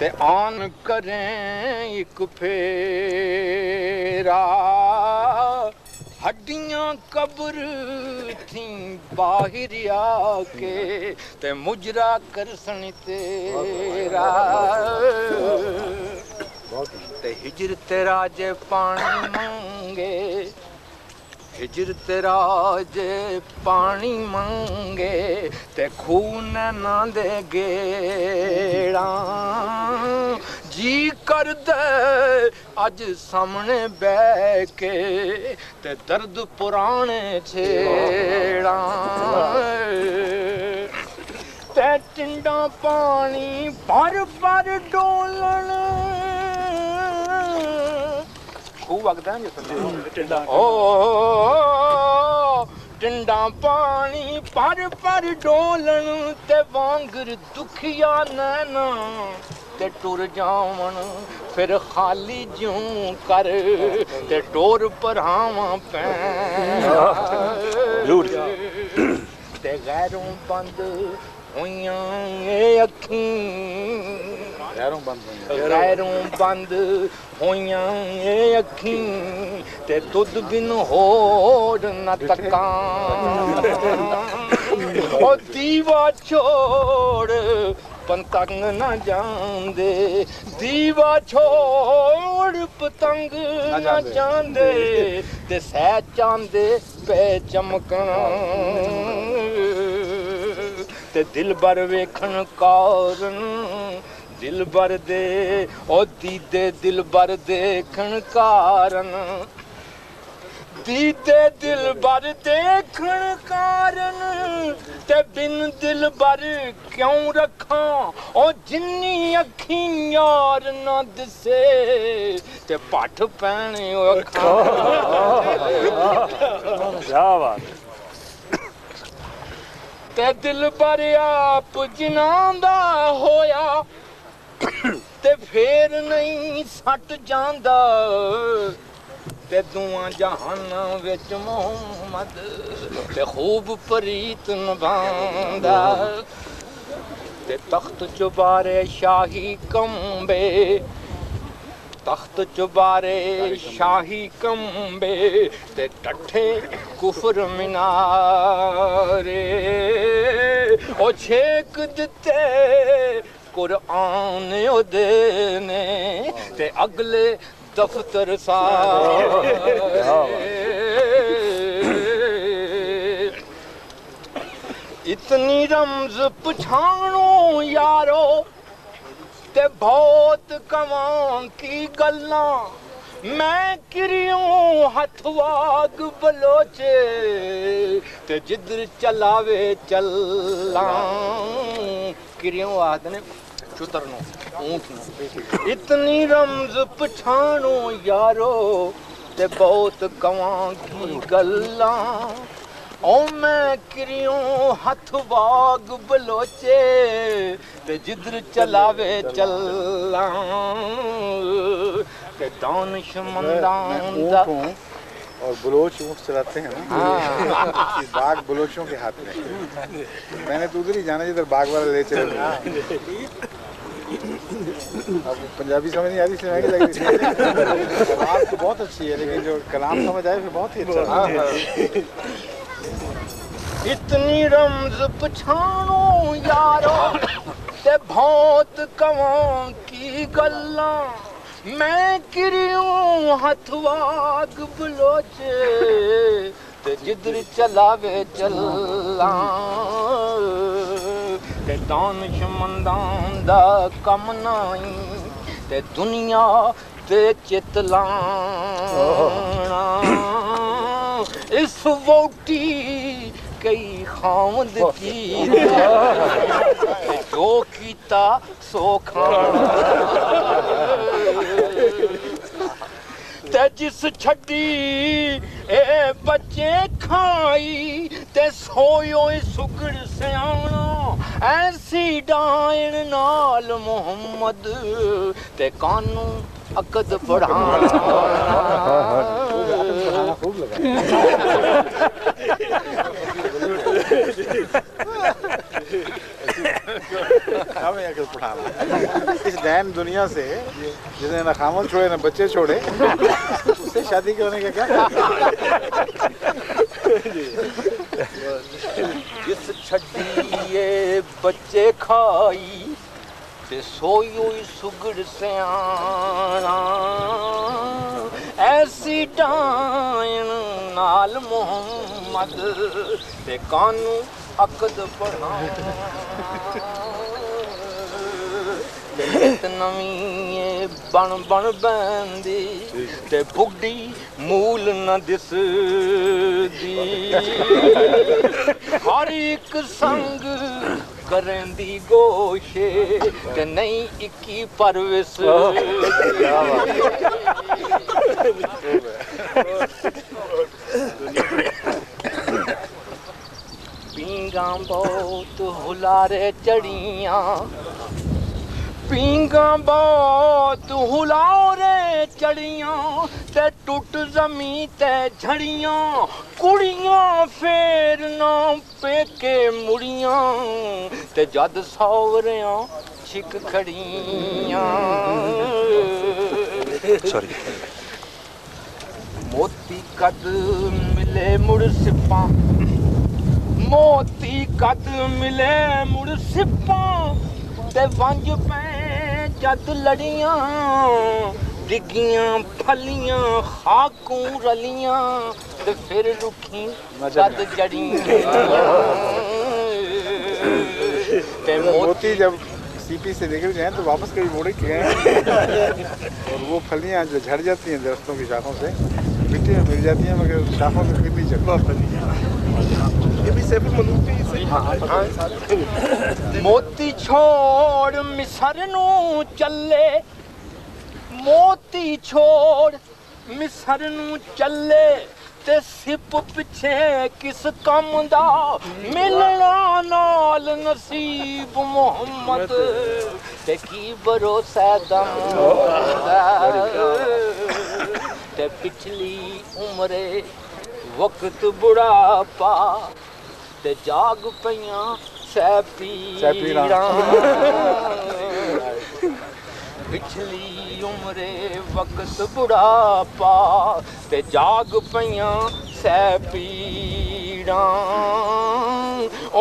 ते आन करें एक फेरा हड्डियां कब्र थी बाहर आके ते मुजरा करसन तेरा ते हिजर तेरा जे पानी मंगे हिजर तेरा जे पानी मंगे ते खून ना दे गेड़ा जी कर दे अज सामने बह के ते दर्द पुराने छेड़ा ते टिंडा पानी पर डोलन खूब वगदा है टिंडा ओ टिंडा पानी पर डोलन ते वांगर दुखिया नैना ते टुर जावन फिर खाली ज्यों कर ते टोर परावां पैना ते गैरों बंद होइयां अखीं गैरों बंद होइयां अखीं ते दुध बिन होर न तकां ओ दीवा छोड़ पतंग न जांदे दीवा छोड़ पतंग न जांदे ते सह चांदे पे चमकना ते दिल बर वेखण कारण दिल बर दे ओ दीदे दिल बर देखण कारण दीदे दिल बर देखण कारण ते बिन दिल बर क्यों रखां ओ जिन्नी अखीं यार ना दिसे ते पठ पैणे अखां क्या बात ते दिल बर आप जिन्हां दा होया ते फेर नहीं सट जांदा ते दुआं जहानां विच मोहम्मद ते खूब प्रीत निभांदा ते तख्त चुबारे शाही कंबे तख्त चुबारे शाही कंबे ते टठे कुफर मिनारे ओ छेक दिते कुरान ओदे ने ते अगले दफ्तर इतनी रमज पछाणो यारो ते बहुत कवां की गल्लां मैं किरियों हथ वाग बलोचे ते जिधर चलावे चलां किरियों आदने चुतरनो ऊंट नो इतनी रमज पछाणो यारो ते बहुत कवां की गल्लां ओ मैं किरियों हथ वाग बलोचे ते जिधर चलावे चलां ते दानिशमंदां दा और बलोच ऊँट चलाते हैं ना बाघ बलोचों के हाथ में मैंने तो उधर ही जाना जिधर बाघ वाला ले चले अब पंजाबी समझ नहीं आ रही सुनाई लग रही आवाज़ तो बहुत अच्छी है लेकिन जो कलाम समझ आए फिर बहुत ही अच्छा इतनी रमज पछाणो यारो ते बहुत कवां की गल्लां मैं किरियों हथ वाग बलोचे ते जिधर चलावे चलां ते दानिशमंदां दा कम नाई ते दुनिया ते चित लाना इस वोटी कई खामद की जो कीता सो खाना ते जिस छड्डी ए बच्चे खाई ते सोयो सुगड़ सियाणा ऐसी डायन नाल मोहम्मद ते कानू अकद पढ़ाना हमें अकल पढ़ाना इस दैन दुनिया से जिसने ना खामन छोड़े ना बच्चे छोड़े उससे शादी करने का क्या जिस छड़िए बच्चे खाई ते सोयो सुगड़ सियाना ऐसी डायन नाल मोहम्मद ते कानू अकद पढ़ा नवी बन बन बैंदी ते बुढ़ी मूल न दिसदी हर एक संग करेंदी गोशे ते नहीं इक्की परविस पींगा बहुत हुलारे चढ़ियां पींगा बहुत हुलारे चढ़ियां ते टुट जमी ते झड़ियां कुड़ियां फेर ना पेके मुड़ियां ते जद सौवरियां छिक खड़ियां सॉरी मोती कद मिले मुड़ सिप्पा मोती कद मिले मुड़ सिप्पा ते वंज पै जद लड़ियां डिगियां फलियां खाकूं रलियां ते फिर रुखी जद जड़ियां ते मोती जब सीपी से निकल जाए तो वापस कभी मुड़े के और वो फलियां जो झड़ जाती हैं दरख्तों की शाखों से मिट्टी में मिल जाती हैं मगर शाखों में कितनी जगह ये भी सिर्फ मोती छोड़ मिसर नू चले मोती छोड़ मिसर नू चले ते सिप पिछे किस कम दा मिलना नाल नसीब मोहम्मद ते की भरोसा दम ते पिछली उम्रे वक्त बुढ़ापा ते जाग पईयां सैपीरां पिछली उम्रे वक्त बुढ़ापा ते जाग पईयां सैपीरां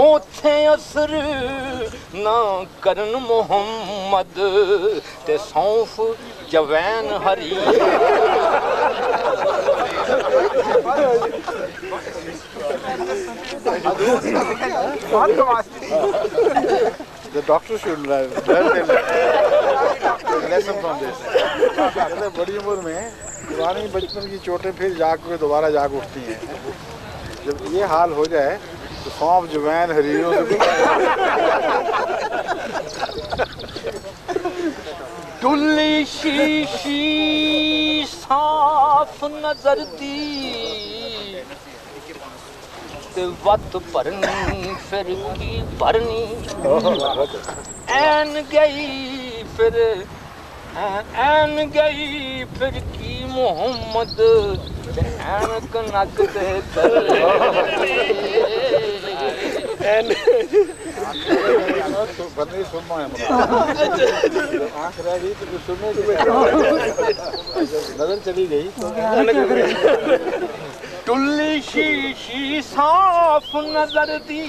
ओथे असर ना करन मोहम्मद ते सौंफ जवैन हरी The doctor should learn lesson from this. बड़ी उम्र में पुरानी बचपन की चोटें फिर जाग के दोबारा जाग उठती हैं। जब ये हाल हो जाए तो सौंफ जवैन हरीरों से डुल्ली शीशी साफ नजर दी ते वत भरनी फिर की भरनी ऐन गई फिर की मोहम्मद ऐनक नक ते कर बंदे सुनना है आँख रह गई तो सुनने की नजर चली गई टुल्ली शीशी साफ नजर दी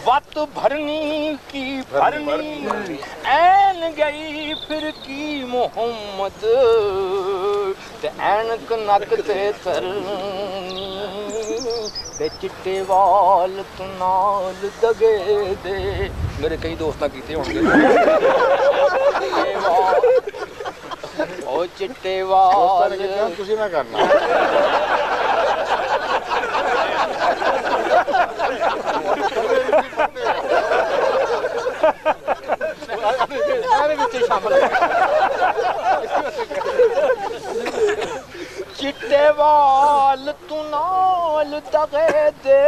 वत भरनी की भरनी ऐन गई फिर की मोहम्मद ते ऐनक नक ते तरनी ते चिट्टे वाल तू नाल दगे दे मेरे कई दोस्तां कीते होणगे ओ चिट्टे वाल तुसी ना करना चिट्टे वाल तू नाल दगे दे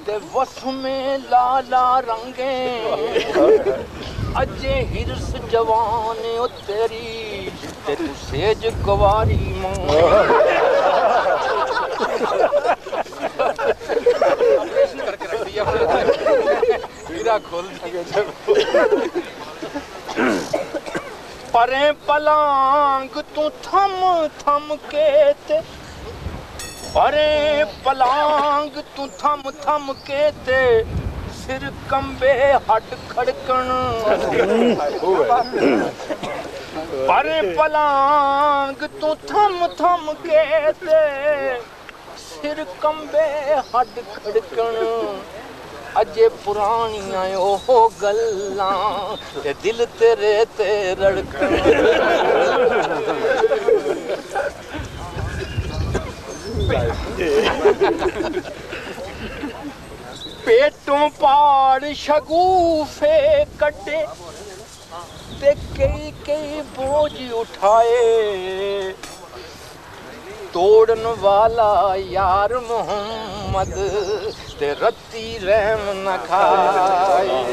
ते वस में लाला रंगे अजे हिरस जवान ओ तेरी ते तू सेज कुवारी मां ਹੀਰਾ ਖੋਲ ਪਰੇ ਪਲਾਂਗ ਤੂੰ ਥਮ ਥਮ ਕੇ ਤੇ ਪਰੇ ਪਲਾਂਗ ਤੂੰ ਥਮ ਥਮ ਕੇ ਤੇ ਸਿਰ ਕੰਬੇ ਹੱਡ ਖੜਕਣ ਪਰੇ ਪਲਾਂਗ ਤੂੰ ਥਮ ਥਮ ਕੇ ਤੇ ਸਿਰ ਕੰਬੇ ਹੱਡ ਖੜਕਣ ਅਜੇ ਪੁਰਾਣੀਆਂ ਉਹ ਗੱਲਾਂ ਤੇ ਦਿਲ ਤੇਰੇ ਤੇ ਰੜਕਣ पेटों पाड़ शगुफे कटे ते कई कई बोझ उठाए तोड़न वाला यार मोहम्मद ते रत्ती रहम न खाए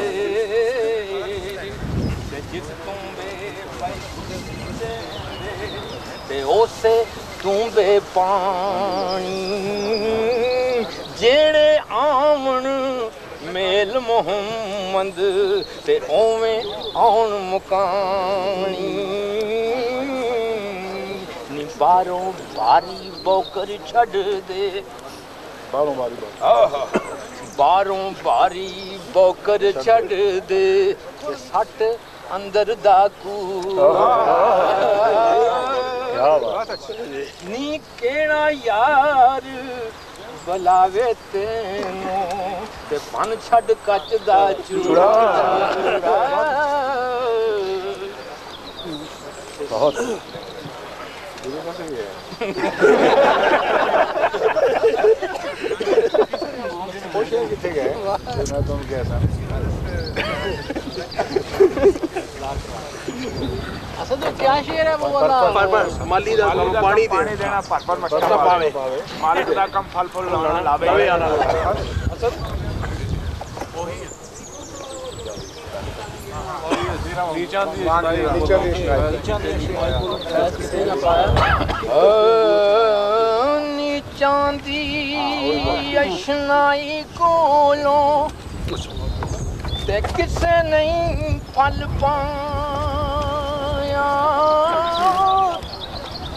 ते जिस तुम्बे ते ओसे तुम्बे पानी जेड़े आवन मेल मोहम्मद ते ओवें आउन मुकानी नी बारों बारी बोकर छड़ दे बारों बारी बोकर छड़ दे सट अंदर दाकू नी केड़ा यार ਬਲਾਵੇ ਤੈਨੂੰ ਤੇ ਪਨ ਛੱਡ ਕੱਚ ਦਾ ਚੂੜਾ ਬਹੁਤ ਇਹਦੇ ਪਾਸੇ ਵੀ ਹੈ ਪਹੁੰਚੇ ਕਿੱਥੇ ਗਏ ਮੈਂ ਤੁਹਾਨੂੰ ਕਿਹਾ ਸਾਂ ਅਸਲ ਵਿੱਚ ਕੀ ਸ਼ੇਰ ਹੈ ਬੋਲਾ ਪਰ ਮਾਲੀ ਦਾ ਕੰਮ ਪਾਣੀ ਦੇਣਾ ਪਰ ਮੱਛਾ ਪਾਵੇ ਮਾਲਿਕ ਦਾ ਕੰਮ ਫਲ ਫੁੱਲ ਲਾਉਣਾ ਲਾਵੇ ਅਸਲ ਨੀਚਾਂ ਦੀ ਨੀਚਾਂ ਦੀ ਅਸ਼ਨਾਈ ਕੋਲੋਂ ਤੇ ਕਿਸੇ ਨਹੀਂ ਫਲ ਪਾਇਆ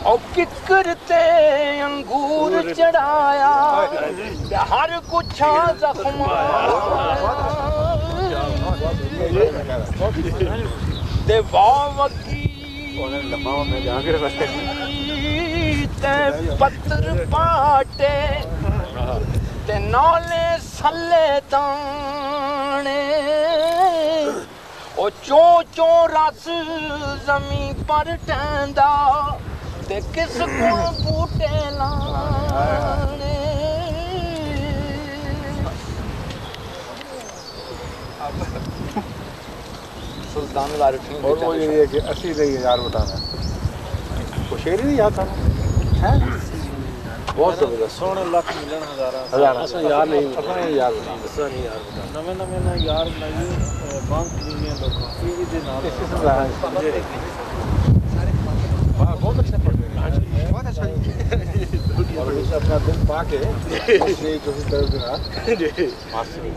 ਉਹ ਕਿੱਕਰ ਤੇ ਅੰਗੂਰ ਚੜਾਇਆ ਤੇ ਹਰ ਕੁਛਾ ਜ਼ਖਮਾਂ ਤੇ ਵਾਹ ਵਕੀ ਤੇ ਪੱਤਰ ਪਾਟੇ ਤੇ ਨਾਲੇ ਸੱਲੇ ਦਾਣੇ ਉਹ ਚੋ ਚੋ ਰਸ ਜ਼ਮੀਂ ਪਰ ਟੈਂਦਾ ਤੇ ਕਿਸ ਕੋ ਬੂਟੇ ਲਾਣੇ सुल्तान वारिस और वो ये है कि 80,000 बताना वो शेर ही नहीं याद था है ਬਹੁਤ ਜ਼ਬਰਦਸਤ ਸੋਹਣੇ ਲੱਖ ਮਿਲਣ ਹਜ਼ਾਰਾਂ ਅਸਾਂ ਯਾਰ ਨਹੀਂ अपना याद ਅਸਾਂ ਨਹੀਂ ਯਾਰ ਨਵੇਂ ਨਵੇਂ ਨਾ ਯਾਰ ਬਣਾਈਏ ਬੰਕ ਦੁਨੀਆ ਲੋਕਾਂ ਇਹਦੇ ਨਾਲ बहुत अच्छा पढ़ रहे हैं बहुत अच्छा और उसे अपना दिल पा के ये जो भी कर देना मास्टरी